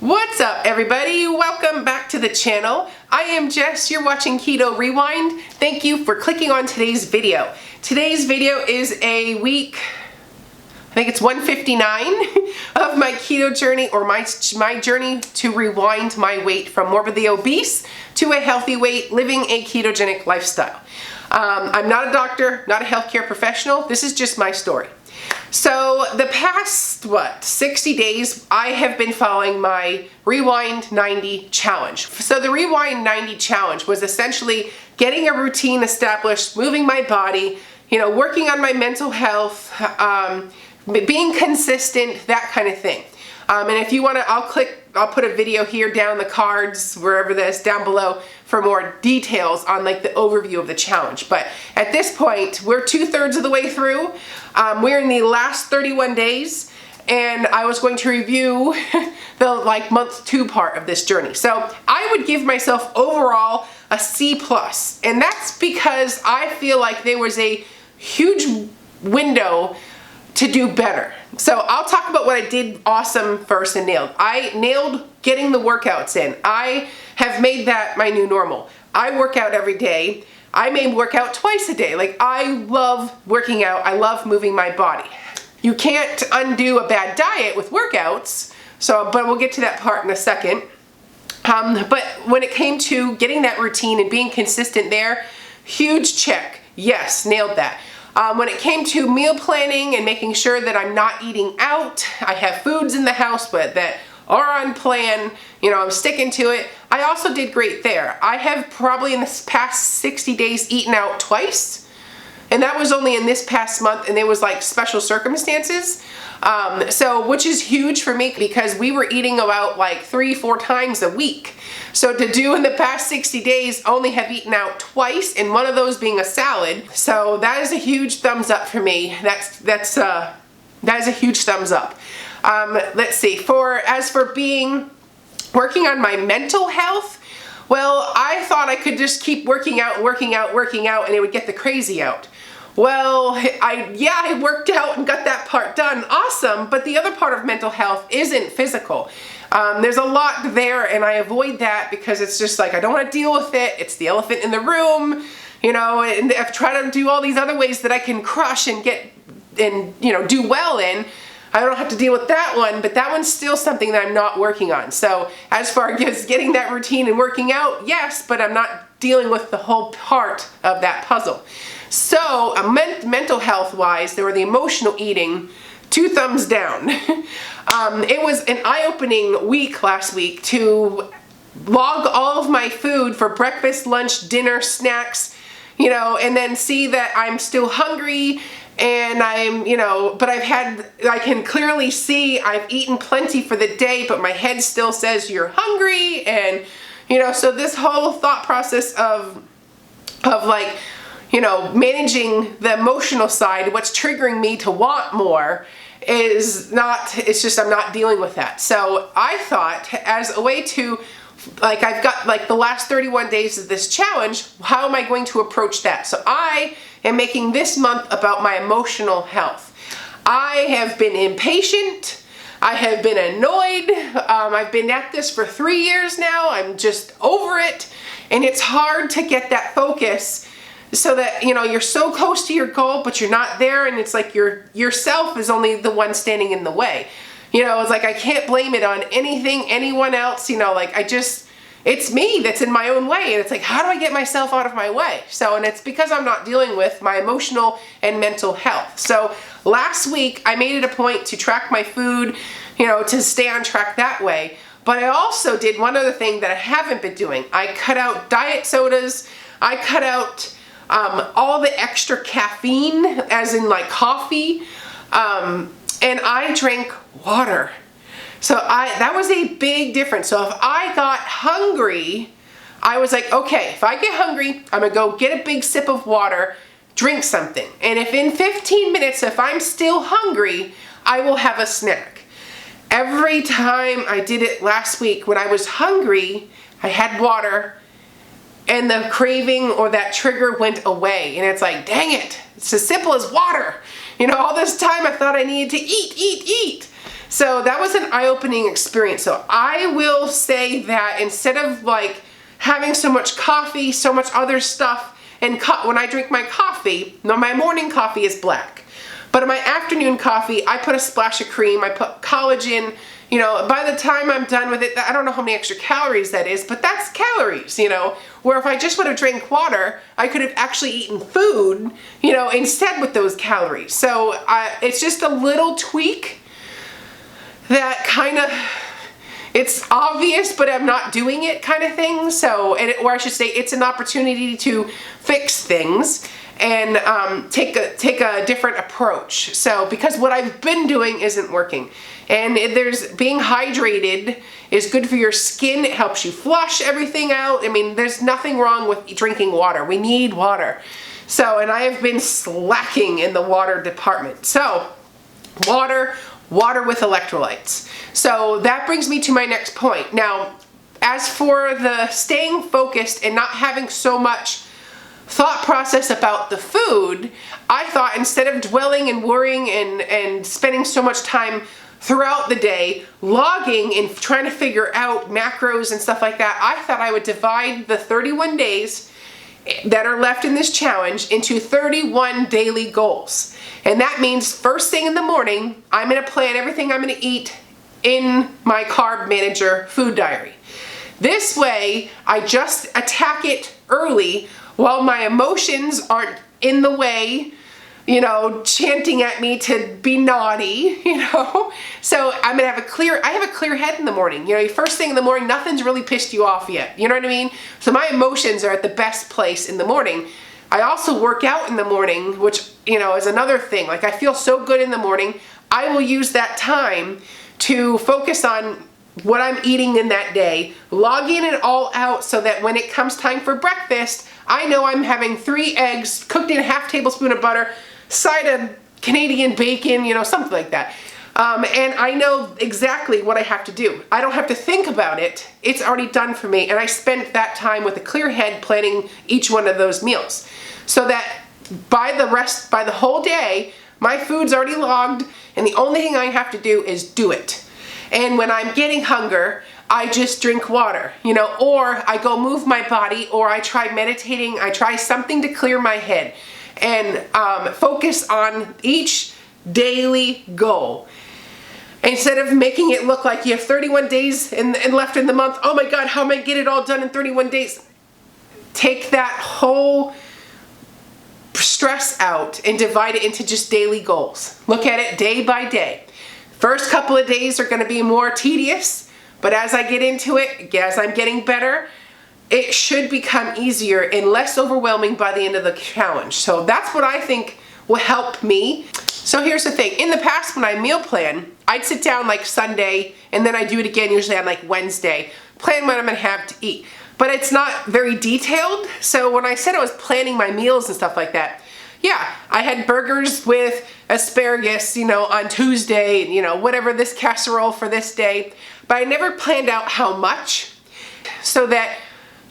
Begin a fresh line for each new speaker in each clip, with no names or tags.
What's up, everybody? Welcome back to the channel. I am Jess. You're watching Keto Rewind. Thank you for clicking on today's video. Today's video is a week, I think it's 159 of my keto journey, or my journey to rewind my weight from morbidly obese to a healthy weight, living a ketogenic lifestyle. I'm not a doctor, not a healthcare professional. This is just my story. So the past, 60 days, I have been following my Rewind 90 challenge. So the Rewind 90 challenge was essentially getting a routine established, moving my body, working on my mental health, being consistent, that kind of thing. And if you want to, I'll put a video here down in the cards, wherever this, down below, for more details on like the overview of the challenge. But at this point, we're 2/3 of the way through. We're in the last 31 days, and I was going to review the month 2 part of this journey. So I would give myself overall a C+, and that's because I feel like there was a huge window to do better. So I'll talk about what I did awesome first and nailed. I nailed getting the workouts in. I have made that my new normal. I work out every day. I may work out twice a day. Like, I love working out. I love moving my body. You can't undo a bad diet with workouts, but we'll get to that part in a second. But when it came to getting that routine and being consistent there, huge check. Yes, nailed that. When it came to meal planning and making sure that I'm not eating out, I have foods in the house that are on plan, I'm sticking to it. I also did great there. I have probably in this past 60 days eaten out twice, and that was only in this past month, and there was like special circumstances. Which is huge for me because we were eating about like 3-4 times a week. So to do in the past 60 days, only have eaten out twice, and one of those being a salad. So that is a huge thumbs up for me. That is a huge thumbs up. Let's see, as for working on my mental health, well, I thought I could just keep working out, and it would get the crazy out. Well, I worked out and got that part done. Awesome. But the other part of mental health isn't physical. There's a lot there, and I avoid that because it's just like, I don't want to deal with it. It's the elephant in the room, and I've tried to do all these other ways that I can crush and do well in. I don't have to deal with that one, but that one's still something that I'm not working on. So as far as getting that routine and working out, yes, but I'm not dealing with the whole part of that puzzle. So mental health wise, there were the emotional eating, 2 thumbs down. It was an eye-opening week last week to log all of my food for breakfast, lunch, dinner, snacks, and then see that I'm still hungry. And but I can clearly see I've eaten plenty for the day, but my head still says you're hungry. And, so this whole thought process of managing the emotional side, what's triggering me to want more it's just I'm not dealing with that. So I thought, as a way to, I've got the last 31 days of this challenge, how am I going to approach that? So I am making this month about my emotional health. I have been impatient. I have been annoyed. I've been at this for 3 years now. I'm just over it. And it's hard to get that focus so that, you're so close to your goal, but you're not there. And it's like yourself is only the one standing in the way. It's like I can't blame it on anyone else. It's me that's in my own way. And it's like, how do I get myself out of my way? And it's because I'm not dealing with my emotional and mental health. So last week I made it a point to track my food, to stay on track that way. But I also did one other thing that I haven't been doing. I cut out diet sodas. I cut out all the extra caffeine, as in like coffee. And I drank water. So that was a big difference. So if I got hungry, I was like, okay, if I get hungry, I'm gonna go get a big sip of water, drink something. And if in 15 minutes, if I'm still hungry, I will have a snack. Every time I did it last week, when I was hungry, I had water, and the craving or that trigger went away. And it's like, dang it, it's as simple as water. All this time I thought I needed to eat. So that was an eye-opening experience. So I will say that instead of like having so much coffee, so much other stuff, and when I drink my coffee, now my morning coffee is black, but in my afternoon coffee, I put a splash of cream, I put collagen. You know, by the time I'm done with it, I don't know how many extra calories that is, but that's calories, you know, where if I just would have drank water, I could have actually eaten food, you know, instead with those calories. So it's just a little tweak that kind of, it's obvious, but I'm not doing it kind of thing. So, or I should say, it's an opportunity to fix things and take a different approach. So, because what I've been doing isn't working. And being hydrated is good for your skin. It helps you flush everything out. I mean, there's nothing wrong with drinking water. We need water. So, and I have been slacking in the water department. So, water with electrolytes. So that brings me to my next point. Now, as for the staying focused and not having so much thought process about the food, I thought instead of dwelling and worrying and spending so much time throughout the day logging and trying to figure out macros and stuff like that, I thought I would divide the 31 days that are left in this challenge into 31 daily goals. And that means first thing in the morning, I'm gonna plan everything I'm gonna eat in my Carb Manager food diary. This way, I just attack it early while my emotions aren't in the way, you know, chanting at me to be naughty, you know? So I'm gonna have I have a clear head in the morning. You know, first thing in the morning, nothing's really pissed you off yet. You know what I mean? So my emotions are at the best place in the morning. I also work out in the morning, which, you know, is another thing. Like, I feel so good in the morning. I will use that time to focus on what I'm eating in that day, logging it all out so that when it comes time for breakfast, I know I'm having 3 eggs cooked in a half tablespoon of butter, side of Canadian bacon, you know, something like that. And I know exactly what I have to do. I don't have to think about it. It's already done for me. And I spent that time with a clear head planning each one of those meals. So that by the whole day, my food's already logged, and the only thing I have to do is do it. And when I'm getting hunger, I just drink water, you know, or I go move my body, or I try meditating, I try something to clear my head, and focus on each daily goal. Instead of making it look like you have 31 days and left in the month, oh my God, how am I gonna get it all done in 31 days? Take that whole stress out and divide it into just daily goals. Look at it day by day. First couple of days are gonna be more tedious, but as I get into it, as I'm getting better, it should become easier and less overwhelming by the end of the challenge. So that's what I think will help me. So here's the thing. In the past, when I meal plan, I'd sit down like Sunday, and then I do it again usually on like Wednesday, plan what I'm gonna have to eat. But it's not very detailed. So when I said I was planning my meals and stuff like that, yeah, I had burgers with asparagus, you know, on Tuesday, you know, whatever, this casserole for this day. But I never planned out how much, so that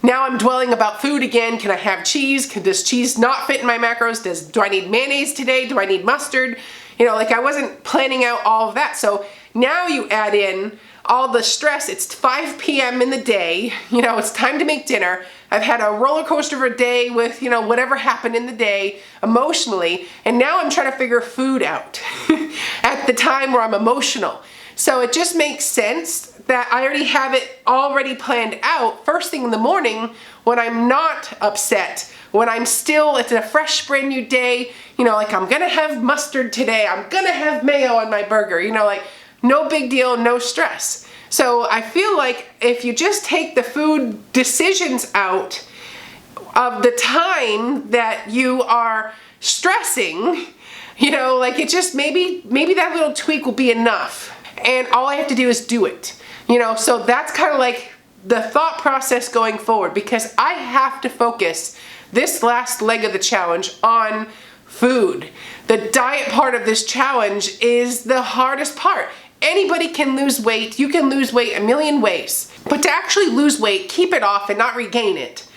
now I'm dwelling about food again. Can I have cheese? Does cheese not fit in my macros? Do I need mayonnaise today? Do I need mustard? You know, like, I wasn't planning out all of that. So now you add in all the stress. It's 5 p.m. in the day. You know, it's time to make dinner. I've had a roller coaster of a day with, you know, whatever happened in the day emotionally. And now I'm trying to figure food out at the time where I'm emotional. So it just makes sense that I already have it already planned out first thing in the morning when I'm not upset, when I'm still, it's a fresh brand new day, you know, like, I'm gonna have mustard today, I'm gonna have mayo on my burger, you know, like, no big deal, no stress. So I feel like if you just take the food decisions out of the time that you are stressing, you know, like, it just, maybe that little tweak will be enough. And all I have to do is do it. You know, so that's kind of like the thought process going forward, because I have to focus this last leg of the challenge on food. The diet part of this challenge is the hardest part. Anybody can lose weight. You can lose weight a million ways. But to actually lose weight, keep it off and not regain it,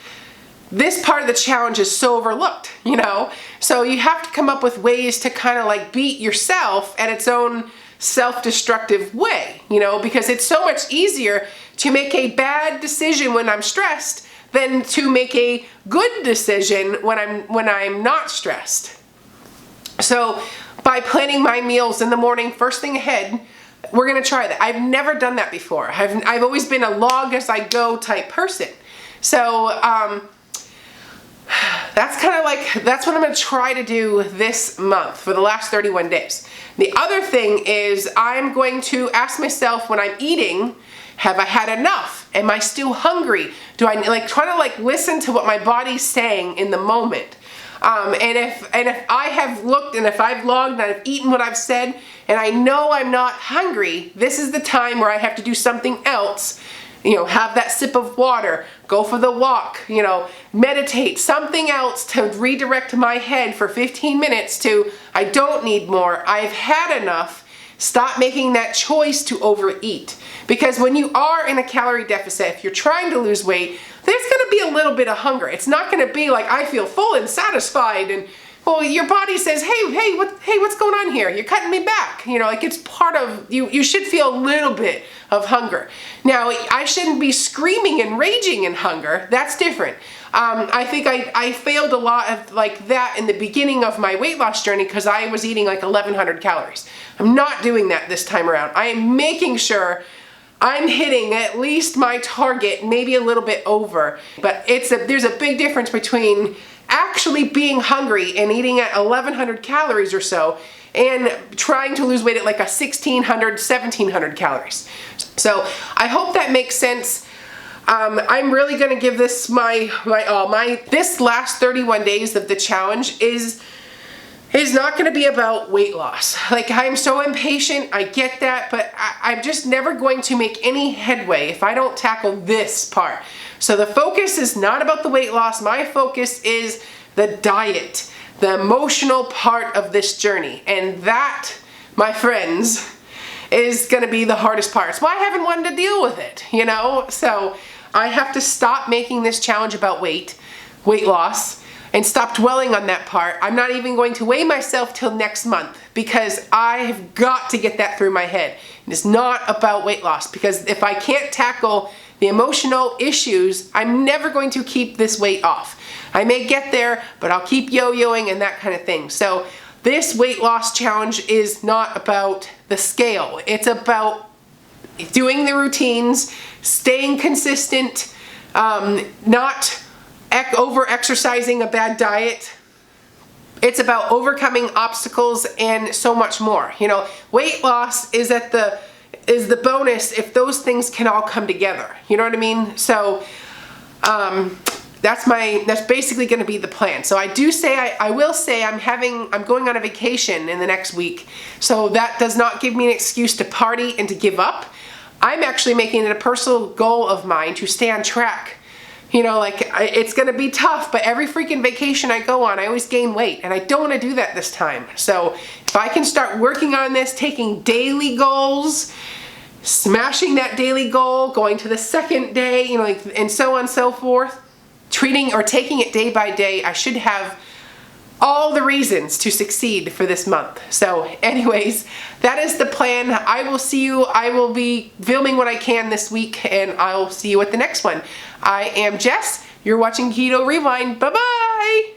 this part of the challenge is so overlooked, you know? So you have to come up with ways to kind of like beat yourself at its own self-destructive way, you know, because it's so much easier to make a bad decision when I'm stressed than to make a good decision when I'm not stressed. So by planning my meals in the morning, first thing ahead, we're gonna try that. I've never done that before. I've always been a log as I go type person. So that's kind of like, that's what I'm gonna try to do this month for the last 31 days. The other thing is I'm going to ask myself when I'm eating, have I had enough? Am I still hungry? Do I try to listen to what my body's saying in the moment? And if I have looked and if I've logged and I've eaten what I've said and I know I'm not hungry, this is the time where I have to do something else. You know, have that sip of water, go for the walk, you know, meditate, something else to redirect my head for 15 minutes to, I don't need more, I've had enough. Stop making that choice to overeat. Because when you are in a calorie deficit, if you're trying to lose weight, there's gonna be a little bit of hunger. It's not gonna be like, I feel full and satisfied, and well, your body says, hey, what's going on here? You're cutting me back. You know, like it's part of, you should feel a little bit of hunger. Now, I shouldn't be screaming and raging in hunger. That's different. I think I failed a lot of like that in the beginning of my weight loss journey because I was eating like 1,100 calories. I'm not doing that this time around. I am making sure I'm hitting at least my target, maybe a little bit over. But there's a big difference between actually being hungry and eating at 1,100 calories or so and trying to lose weight at like a 1,600, 1,700 calories. So I hope that makes sense. I'm really gonna give this my all. This last 31 days of the challenge is not gonna be about weight loss. Like, I'm so impatient, I get that, but I'm just never going to make any headway if I don't tackle this part. So the focus is not about the weight loss, my focus is the diet, the emotional part of this journey. And that, my friends, is gonna be the hardest part. It's why I haven't wanted to deal with it, you know? So I have to stop making this challenge about weight loss, and stop dwelling on that part. I'm not even going to weigh myself till next month because I have got to get that through my head. It's not about weight loss, because if I can't tackle the emotional issues, I'm never going to keep this weight off. I may get there, but I'll keep yo-yoing and that kind of thing. So this weight loss challenge is not about the scale. It's about doing the routines, staying consistent, not over-exercising, a bad diet. It's about overcoming obstacles and so much more. You know, weight loss is the bonus if those things can all come together. You know what I mean? So that's basically going to be the plan. So I will say I'm going on a vacation in the next week. So that does not give me an excuse to party and to give up. I'm actually making it a personal goal of mine to stay on track. You know, like, it's gonna be tough, but every freaking vacation I go on, I always gain weight, and I don't wanna do that this time. So if I can start working on this, taking daily goals, smashing that daily goal, going to the second day, you know, like, and so on and so forth, taking it day by day, I should have all the reasons to succeed for this month. So anyways, that is the plan. I will see you. I will be filming what I can this week, and I'll see you at the next one. I am Jess. You're watching Keto Rewind. Bye-bye.